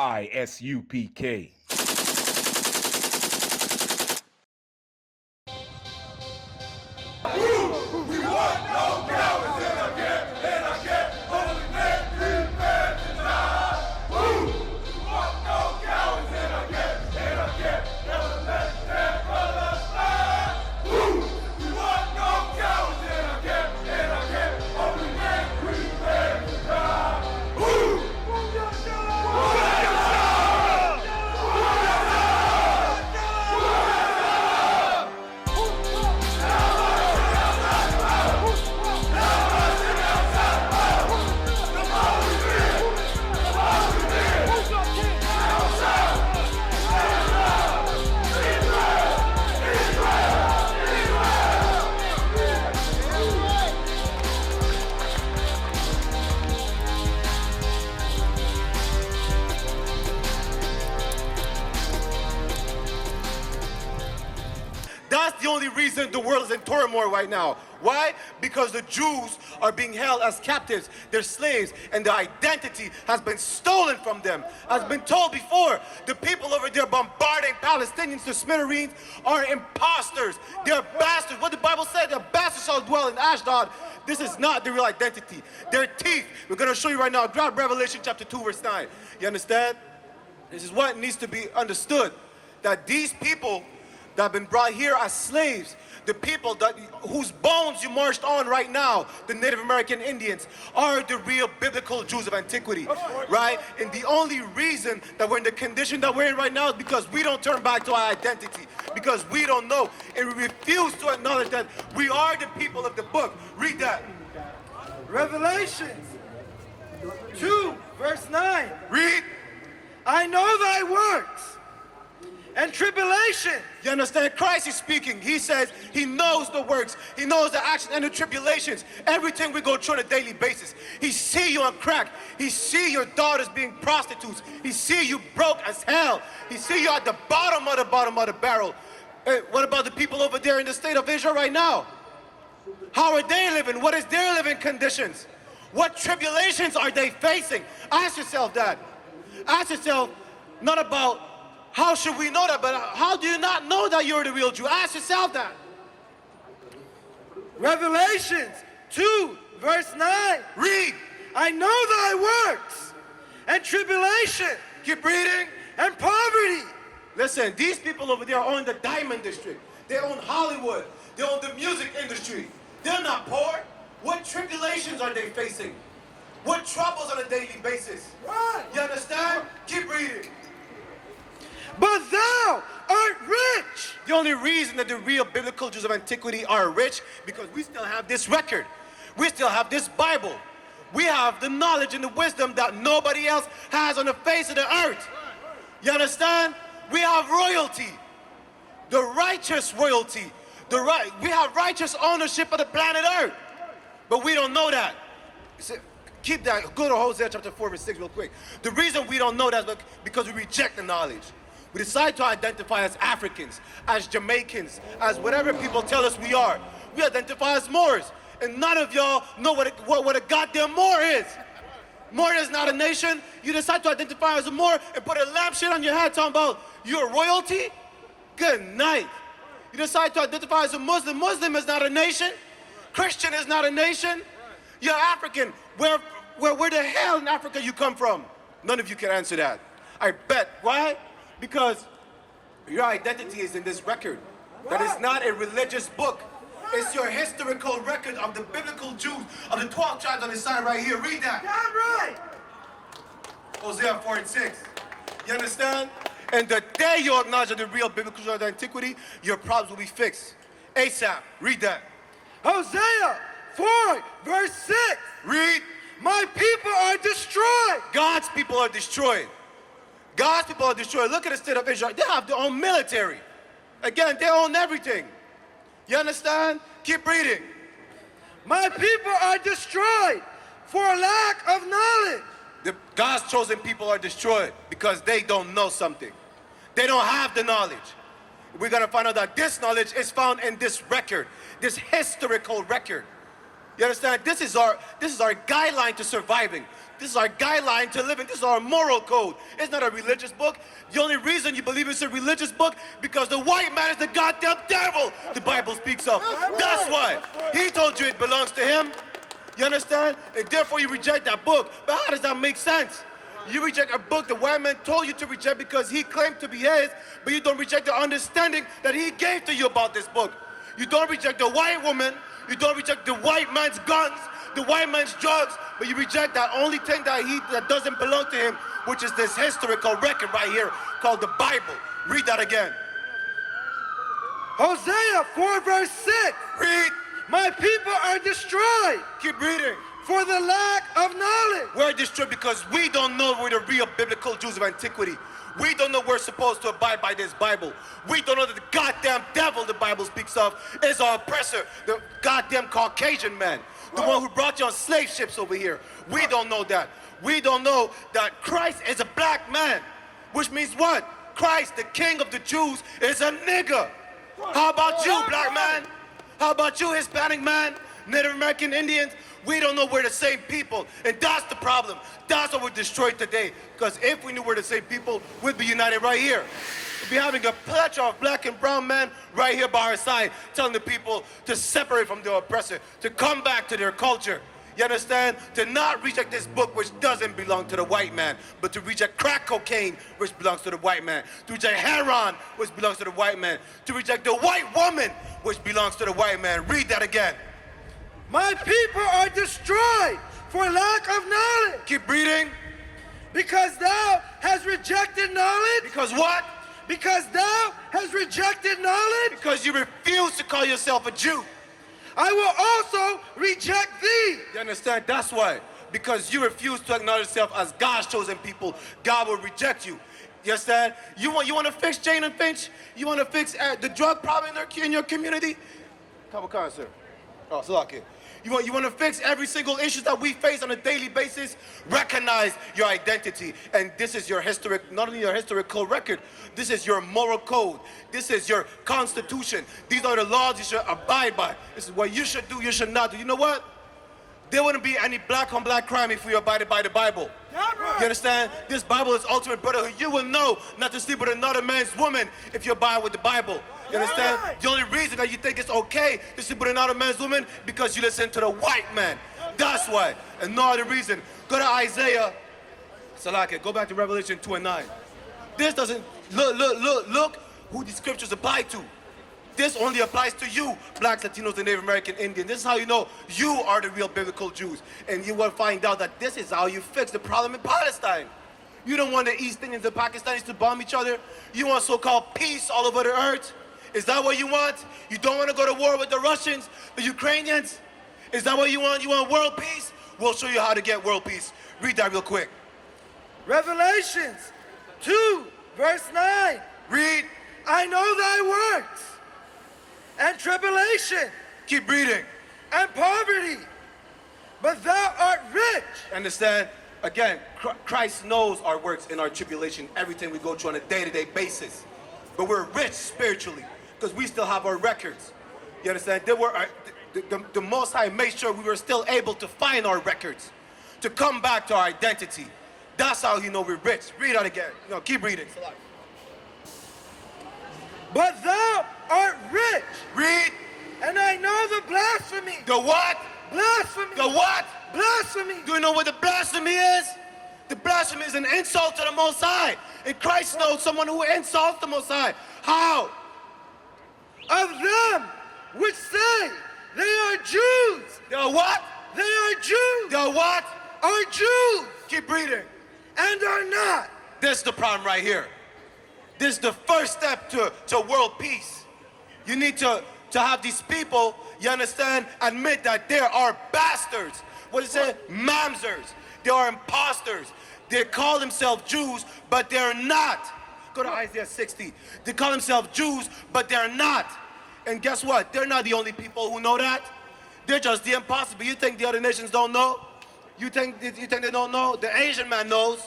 Isupk. That's the only reason the world is in turmoil right now. Why? Because the Jews are being held as captives. They're slaves, and their identity has been stolen from them. As been told before, the people over there bombarding Palestinians to smithereens are imposters. They're bastards. What the Bible said, the bastards shall dwell in Ashdod. This is not the real identity. They're thief. We're going to show you right now. Grab Revelation chapter 2, verse 9. You understand? This is what needs to be understood. That these people that have been brought here as slaves, the people whose bones you marched on right now, the Native American Indians, are the real biblical Jews of antiquity, right? And the only reason that we're in the condition that we're in right now is because we don't turn back to our identity, because we don't know, and we refuse to acknowledge that we are the people of the book. Read that. Revelations 2, verse 9. Read. I know thy works and tribulation. You understand? Christ is speaking. He says he knows the works. He knows the actions and the tribulations. Everything we go through on a daily basis. He see you on crack. He see your daughters being prostitutes. He see you broke as hell. He see you at the bottom of the barrel. Hey, what about the people over there in the state of Israel right now? How are they living? What is their living conditions? What tribulations are they facing? Ask yourself that. Ask yourself not about how should we know that, but how do you not know that you're the real Jew? Ask yourself that. Revelations 2, verse 9. Read. I know thy works and tribulation. Keep reading. And poverty. Listen, these people over there own the diamond district. They own Hollywood. They own the music industry. They're not poor. What tribulations are they facing? What troubles on a daily basis? Right. You understand? Keep reading. But thou art rich. The only reason that the real biblical Jews of antiquity are rich, because we still have this record. We still have this Bible. We have the knowledge and the wisdom that nobody else has on the face of the earth. You understand? We have royalty. The righteous royalty. We have righteous ownership of the planet Earth. But we don't know that. Keep that. Go to Hosea chapter 4, verse 6 real quick. The reason we don't know that is because we reject the knowledge. We decide to identify as Africans, as Jamaicans, as whatever people tell us we are. We identify as Moors. And none of y'all know what a goddamn Moor is. Moor is not a nation. You decide to identify as a Moor and put a lampshade on your head talking about you're royalty? Good night. You decide to identify as a Muslim. Muslim is not a nation. Christian is not a nation. You're African. Where the hell in Africa you come from? None of you can answer that. I bet. Why? Because your identity is in this record. That is not a religious book. It's your historical record of the biblical Jews of the 12 tribes on the side right here. Read that. Damn right. Hosea 4 and 6. You understand? And the day you acknowledge the real biblical Jews of antiquity, your problems will be fixed. ASAP. Read that. Hosea 4, verse 6. Read. My people are destroyed. God's people are destroyed. God's people are destroyed. Look at the state of Israel. They have their own military. Again, they own everything. You understand? Keep reading. My people are destroyed for lack of knowledge. God's chosen people are destroyed because they don't know something. They don't have the knowledge. We're going to find out that this knowledge is found in this record, this historical record. You understand? This is our guideline to surviving. This is our guideline to living. This is our moral code. It's not a religious book. The only reason you believe it's a religious book because the white man is the goddamn devil the Bible speaks of. That's why. He told you it belongs to him. You understand? And therefore you reject that book. But how does that make sense? You reject a book the white man told you to reject because he claimed to be his, but you don't reject the understanding that he gave to you about this book. You don't reject the white woman. You don't reject the white man's guns, the white man's drugs, but you reject that only thing that doesn't belong to him, which is this historical record right here called the Bible. Read that again. Hosea 4 verse 6. Read. My people are destroyed Keep reading. for the lack of knowledge. We're destroyed because we don't know we're the real biblical Jews of antiquity. We don't know we're supposed to abide by this Bible. We don't know that the goddamn devil the Bible speaks of is our oppressor, the goddamn Caucasian man, the one who brought you on slave ships over here. We don't know that. We don't know that Christ is a black man, which means what? Christ, the king of the Jews, is a nigger. How about you, black man? How about you, Hispanic man, Native American Indians? We don't know we're the same people, and that's the problem. That's what we're destroyed today. Because if we knew we're the same people, we'd be united right here. We'd be having a plethora of black and brown men right here by our side, telling the people to separate from their oppressor, to come back to their culture. You understand? To not reject this book which doesn't belong to the white man, but to reject crack cocaine which belongs to the white man, to reject heroin which belongs to the white man, to reject the white woman which belongs to the white man. Read that again. My people are destroyed for lack of knowledge. Keep reading. Because thou hast rejected knowledge. Because what? Because thou hast rejected knowledge. Because you refuse to call yourself a Jew. I will also reject thee. You understand? That's why. Because you refuse to acknowledge yourself as God's chosen people, God will reject you. You understand? You want to fix Jane and Finch? You want to fix the drug problem in your community? Come on, sir. Oh, so okay. You want to fix every single issue that we face on a daily basis? Recognize your identity. And this is your historic, not only your historical record, this is your moral code. This is your constitution. These are the laws you should abide by. This is what you should do, you should not do. You know what? There wouldn't be any black on black crime if we abided by the Bible. You understand? This Bible is ultimate brotherhood. You will know not to sleep with another man's woman if you abide with the Bible. You understand? The only reason that you think it's okay to sleep with another man's woman because you listen to the white man. That's why. And no other reason. Go to Isaiah. Salake, go back to Revelation 2 and 9. This doesn't, look who these scriptures apply to. This only applies to you, blacks, Latinos, and Native American Indians. This is how you know you are the real biblical Jews. And you will find out that this is how you fix the problem in Palestine. You don't want the East Indians and Pakistanis to bomb each other. You want so-called peace all over the earth. Is that what you want? You don't want to go to war with the Russians, the Ukrainians? Is that what you want? You want world peace? We'll show you how to get world peace. Read that real quick. Revelations 2 verse 9. Read. I know thy works and tribulation Keep reading. and poverty, but thou art rich. Understand? Again, Christ knows our works and our tribulation, everything we go through on a day-to-day basis. But we're rich spiritually because we still have our records. You understand? The Most High made sure we were still able to find our records, to come back to our identity. That's how you know we're rich. Read that again. Keep reading. But thou art rich. Read. And I know the blasphemy. The what? Blasphemy. The what? Blasphemy. Do you know what the blasphemy is? The blasphemy is an insult to the Most High. And Christ knows someone who insults the Most High. How? Of them which say they are Jews. They are what? They are Jews. They are what? Are Jews. Keep reading. And are not. This is the problem right here. This is the first step to world peace. You need to have these people, you understand, admit that there are bastards. What is it? Mamzers. They are imposters. They call themselves Jews, but they're not. Go to Isaiah 60. They call themselves Jews, but they're not. And guess what? They're not the only people who know that. They're just the impossible. You think the other nations don't know? You think they don't know? The Asian man knows.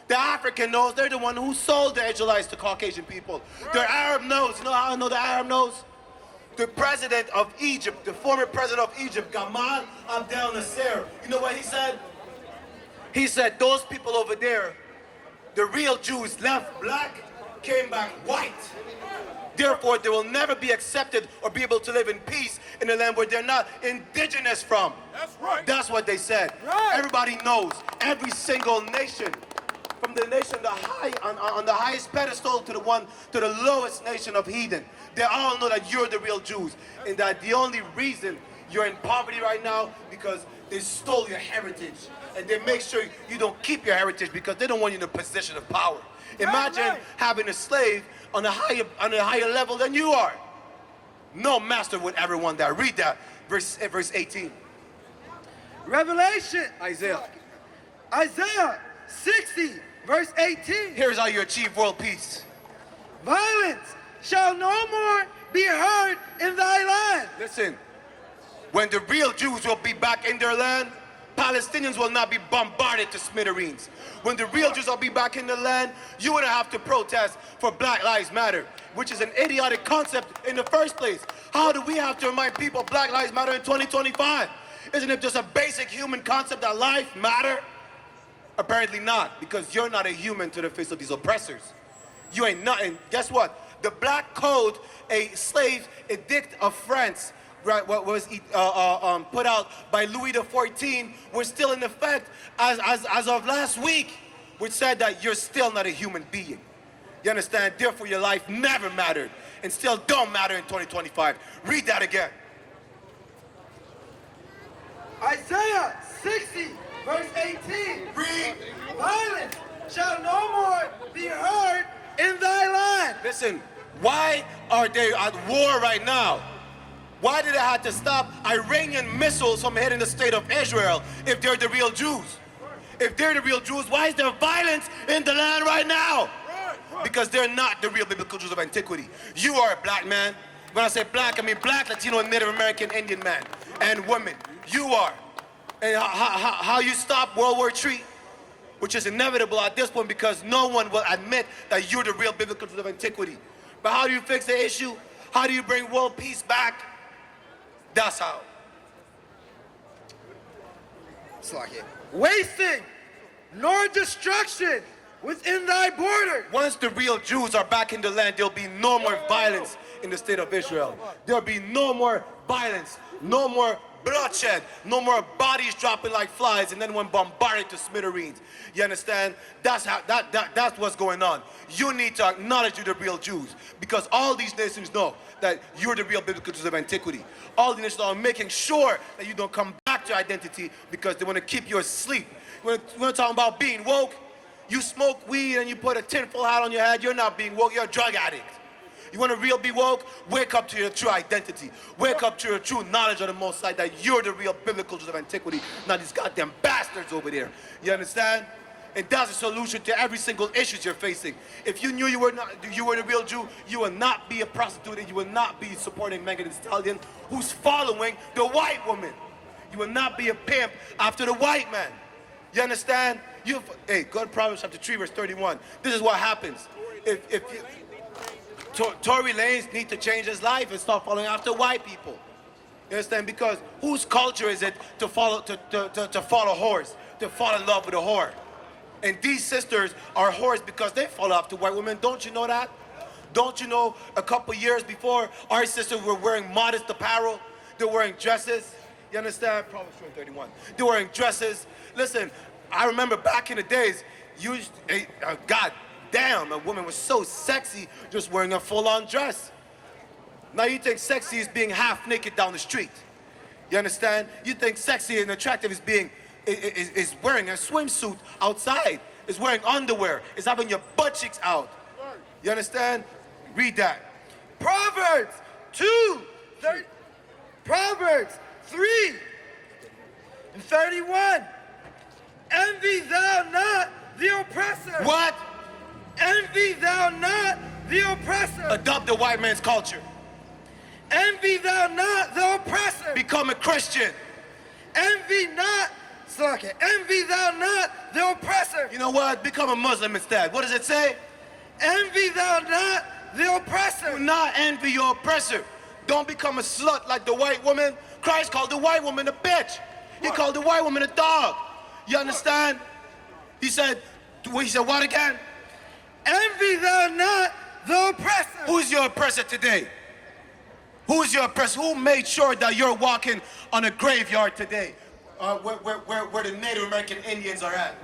The African knows. They're the one who sold the Israelites to Caucasian people. The Arab knows. You know how I know the Arab knows? The president of Egypt, the former president of Egypt, Gamal Abdel Nasser. You know what he said? He said those people over there, the real Jews, left black, came back white. Therefore, they will never be accepted or be able to live in peace in a land where they're not indigenous from. That's right. That's what they said. Right. Everybody knows, every single nation, from the nation on the highest pedestal to the lowest nation of heathen, they all know that you're the real Jews, and that the only reason you're in poverty right now because they stole your heritage, and they make sure you don't keep your heritage because they don't want you in a position of power. Imagine having a slave on a higher level than you are. No master would ever want that. Read that, verse 18. Revelation. Isaiah. Isaiah 60, verse 18. Here's how you achieve world peace. Violence shall no more be heard in thy land. Listen, when the real Jews will be back in their land, Palestinians will not be bombarded to smithereens. When the real Jews will be back in the land, you wouldn't have to protest for Black Lives Matter, which is an idiotic concept in the first place. How do we have to remind people Black Lives Matter in 2025? Isn't it just a basic human concept that life matter? Apparently not, because you're not a human to the face of these oppressors. You ain't nothing. Guess what? The Black Code, a slave edict of France, right, what was put out by Louis XIV, was still in effect as of last week, which said that you're still not a human being. You understand? Therefore, your life never mattered and still don't matter in 2025. Read that again. Isaiah 60, verse 18. Read. Violence shall no more be heard in thy land. Listen, why are they at war right now? Why did they have to stop Iranian missiles from hitting the state of Israel if they're the real Jews? If they're the real Jews, why is there violence in the land right now? Because they're not the real biblical Jews of antiquity. You are a black man. When I say black, I mean black, Latino, and Native American Indian man and woman. You are. And how you stop World War III, which is inevitable at this point because no one will admit that you're the real biblical Jews of antiquity. But how do you fix the issue? How do you bring world peace back? That's how. Wasting nor destruction within thy border. Once the real Jews are back in the land, there'll be no more violence in the state of Israel. There'll be no more violence, no more bloodshed, no more bodies dropping like flies and then when bombarded to smithereens. You understand? That's what's going on. You need to acknowledge you're the real Jews because all these nations know that you're the real biblical Jews of antiquity. All the nations are making sure that you don't come back to identity because they want to keep you asleep. When we're talking about being woke, you smoke weed and you put a tinfoil hat on your head, you're not being woke, you're a drug addict. You want to be woke? Wake up to your true identity. Wake up to your true knowledge of the Most High, that you're the real biblical Jews of antiquity, not these goddamn bastards over there. You understand? And that's a solution to every single issue you're facing. If you knew you were the real Jew, you would not be a prostitute and you would not be supporting Megan Thee Stallion, who's following the white woman. You will not be a pimp after the white man. You understand? Hey, go to Proverbs chapter 3, verse 31. This is what happens. Tory Lanez need to change his life and start following after white people. You understand? Because whose culture is it to follow a horse, to fall in love with a whore? And these sisters are whores because they follow after white women. Don't you know that? Don't you know a couple years before our sisters were wearing modest apparel? They're wearing dresses. You understand? Proverbs 31. They're wearing dresses. Listen, I remember back in the days, God damn, a woman was so sexy just wearing a full-on dress. Now you think sexy is being half naked down the street. You understand? You think sexy and attractive is wearing a swimsuit outside, is wearing underwear, is having your butt cheeks out. You understand? Read that. Proverbs 3 and 31. Envy thou not the oppressor. What? Envy thou not the oppressor. Adopt the white man's culture. Envy thou not the oppressor. Become a Christian. Envy thou not the oppressor. You know what? Become a Muslim instead. What does it say? Envy thou not the oppressor. Do not envy your oppressor. Don't become a slut like the white woman. Christ called the white woman a bitch. He called the white woman a dog. You understand? He said what again? Envy thou not the oppressor. Who's your oppressor today? Who's your oppressor? Who made sure that you're walking on a graveyard today? Where the Native American Indians are at?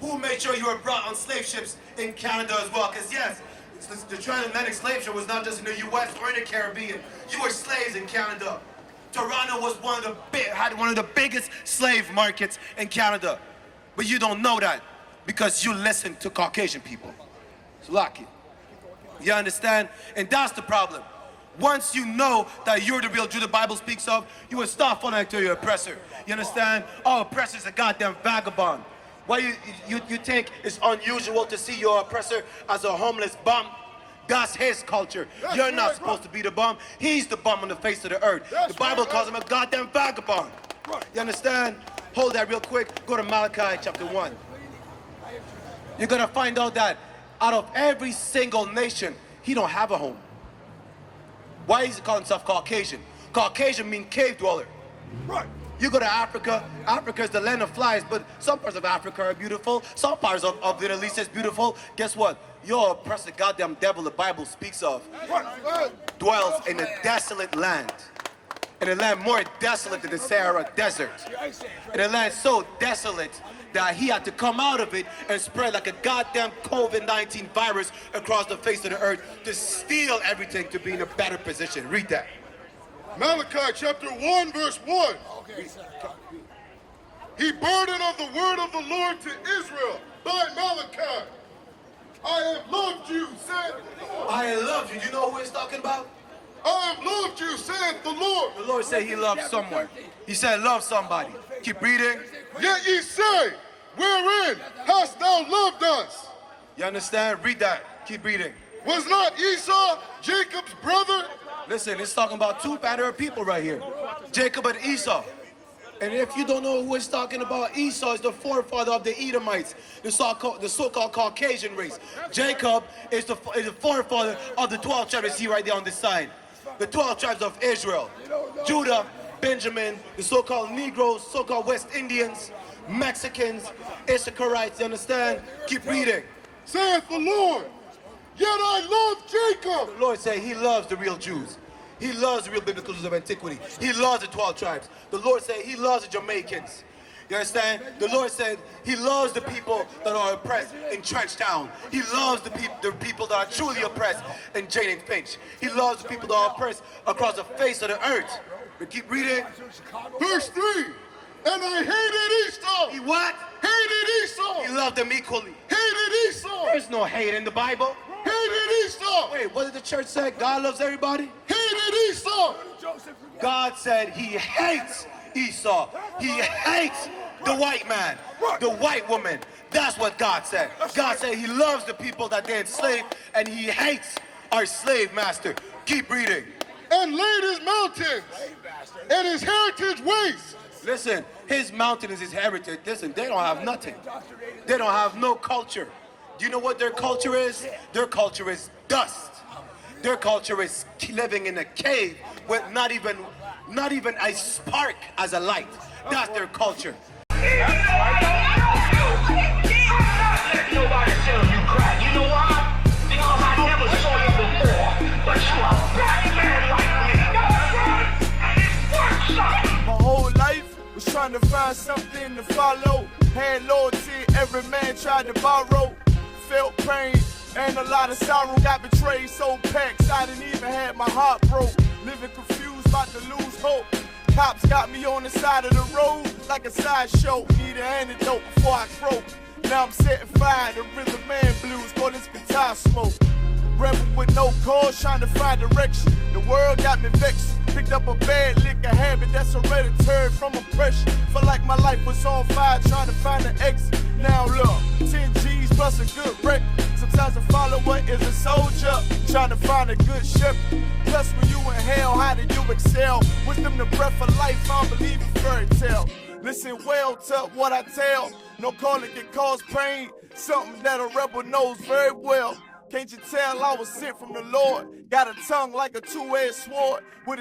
Who made sure you were brought on slave ships in Canada as well? Because yes, the transatlantic slave ship was not just in the U.S. or in the Caribbean. You were slaves in Canada. Toronto was had one of the biggest slave markets in Canada. But you don't know that because you listen to Caucasian people. It's lucky. You understand? And that's the problem. Once you know that you're the real Jew the Bible speaks of, you will stop falling to your oppressor. You understand? Oh, oppressor's a goddamn vagabond. Why you think it's unusual to see your oppressor as a homeless bum? That's his culture. You're not supposed to be the bum. He's the bum on the face of the earth. The Bible calls him a goddamn vagabond. You understand? Hold that real quick. Go to Malachi chapter 1. You're going to find out that out of every single nation, he don't have a home. Why is he calling himself Caucasian? Caucasian means cave dweller. Right. You go to Africa, Africa is the land of flies, but some parts of Africa are beautiful, some parts of the Middle East is beautiful. Guess what? Your oppressor goddamn devil the Bible speaks of dwells in a desolate land. In a land more desolate than the Sahara Desert. In a land so desolate that he had to come out of it and spread like a goddamn COVID-19 virus across the face of the earth to steal everything to be in a better position. Read that. Malachi chapter 1 verse 1. He burdened of the word of the Lord to Israel by Malachi. I have loved you, said the Lord. I love you. You know who he's talking about? I have loved you, said the Lord. The Lord said he loved someone. He said love somebody. Keep reading. Yet ye say, wherein hast thou loved us? You understand? Read that. Keep reading. Was not Esau Jacob's brother? Listen, it's talking about two manner of people right here. Jacob and Esau. And if you don't know who it's talking about, Esau is the forefather of the Edomites, the so-called Caucasian race. Jacob is the forefather of the 12 tribes you see right there on this side. The 12 tribes of Israel. Judah, Benjamin, the so-called Negroes, so-called West Indians, Mexicans, Issacharites, you understand? Keep reading. Saith the Lord, yet I love Jacob. The Lord said he loves the real Jews. He loves the real biblical Jews of antiquity. He loves the 12 tribes. The Lord said he loves the Jamaicans. You understand? The Lord said he loves the people that are oppressed in Trenchtown. He loves the people that are truly oppressed in Jane and Finch. He loves the people that are oppressed across the face of the earth. But keep reading. Verse 3. And I hated Esau. He what? Hated Esau. He loved them equally. Hated Esau. There's no hate in the Bible. Hated Esau. Wait, what did the church say? God loves everybody? Hated Esau. God said he hates Esau. He hates the white man, the white woman. That's what God said. God said he loves the people that they enslaved and he hates our slave master. Keep reading. And laid his mountains and his heritage waste. Listen, his mountain is his heritage. Listen, they don't have nothing. They don't have no culture. Do you know what their culture is? Their culture is dust. Their culture is living in a cave with not even a spark as a light. That's their culture. Nobody tell you crack. You know why? Because I never saw you before. But you a black man like me. And it works, son. My whole life was trying to find something to follow. Had loyalty, every man tried to borrow. Felt pain and a lot of sorrow. Got betrayed, so packed, I didn't even have my heart broke. Living confused, about to lose hope. Cops got me on the side of the road like a sideshow. Need an antidote before I croak. Now I'm setting fire to rhythm man blues for this guitar smoke. Rebel with no cause, trying to find direction. The world got me vexed. Picked up a bad liquor habit that's hereditary from oppression. Felt like my life was on fire, trying to find an exit. Now look, 10 G's plus a good wreck. Sometimes a follower is a soldier, trying to find a good ship. Plus when you in hell, how do you excel? Wisdom the breath of life, I don't believe in fairy tale. Listen well to what I tell. No calling can cause pain. Something that a rebel knows very well. Can't you tell I was sent from the Lord? Got a tongue like a two-edged sword. With